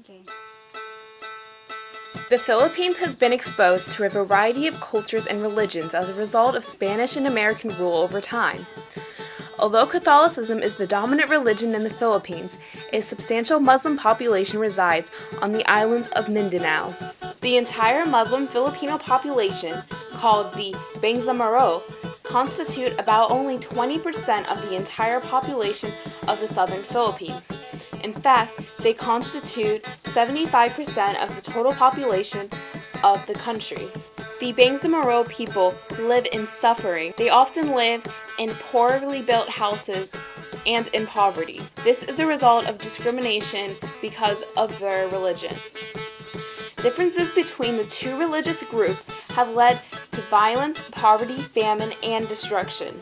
Okay. The Philippines has been exposed to a variety of cultures and religions as a result of Spanish and American rule over time. Although Catholicism is the dominant religion in the Philippines, a substantial Muslim population resides on the island of Mindanao. The entire Muslim Filipino population, called the Bangsamoro, constitute about only 20% of the entire population of the southern Philippines. In fact, they constitute 75% of the total population of the country. The Bangsamoro people live in suffering. They often live in poorly built houses and in poverty. This is a result of discrimination because of their religion. Differences between the two religious groups have led to violence, poverty, famine, and destruction.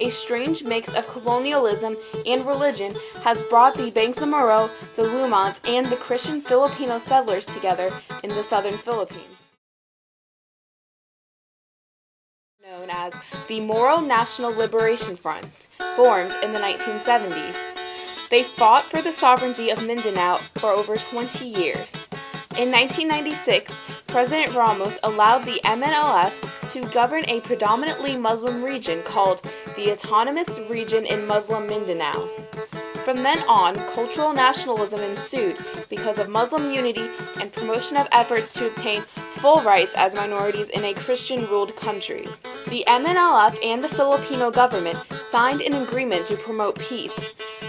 A strange mix of colonialism and religion has brought the Bangsamoro, the Lumans, and the Christian Filipino settlers together in the southern Philippines. Known as the Moro National Liberation Front, formed in the 1970s. They fought for the sovereignty of Mindanao for over 20 years. In 1996, President Ramos allowed the MNLF to govern a predominantly Muslim region called the Autonomous Region in Muslim Mindanao. From then on, cultural nationalism ensued because of Muslim unity and promotion of efforts to obtain full rights as minorities in a Christian-ruled country. The MNLF and the Filipino government signed an agreement to promote peace.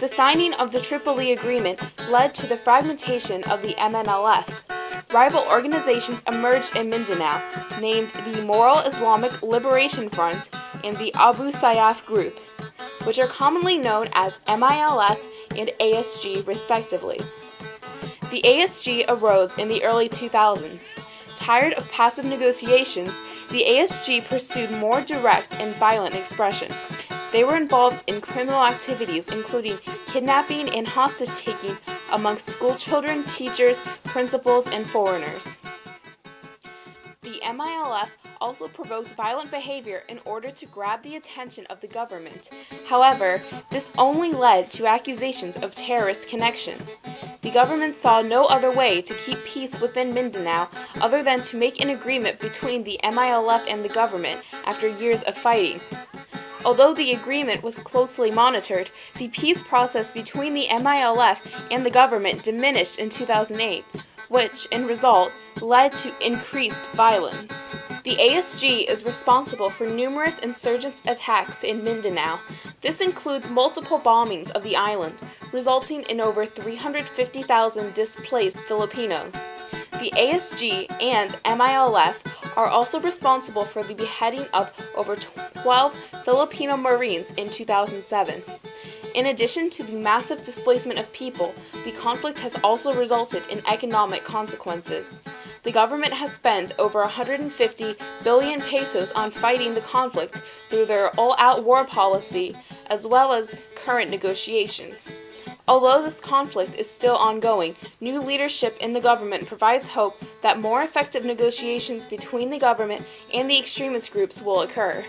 The signing of the Tripoli Agreement led to the fragmentation of the MNLF. Rival organizations emerged in Mindanao, named the Moro Islamic Liberation Front and the Abu Sayyaf Group, which are commonly known as MILF and ASG respectively. The ASG arose in the early 2000s. Tired of passive negotiations, the ASG pursued more direct and violent expression. They were involved in criminal activities including kidnapping and hostage-taking amongst schoolchildren, teachers, principals, and foreigners. The MILF also provoked violent behavior in order to grab the attention of the government. However, this only led to accusations of terrorist connections. The government saw no other way to keep peace within Mindanao other than to make an agreement between the MILF and the government after years of fighting. Although the agreement was closely monitored, the peace process between the MILF and the government diminished in 2008, which, in result, led to increased violence. The ASG is responsible for numerous insurgent attacks in Mindanao. This includes multiple bombings of the island, resulting in over 350,000 displaced Filipinos. The ASG and MILF are also responsible for the beheading of over 12 Filipino Marines in 2007. In addition to the massive displacement of people, the conflict has also resulted in economic consequences. The government has spent over 150 billion pesos on fighting the conflict through their all-out war policy, as well as current negotiations. Although this conflict is still ongoing, new leadership in the government provides hope that more effective negotiations between the government and the extremist groups will occur.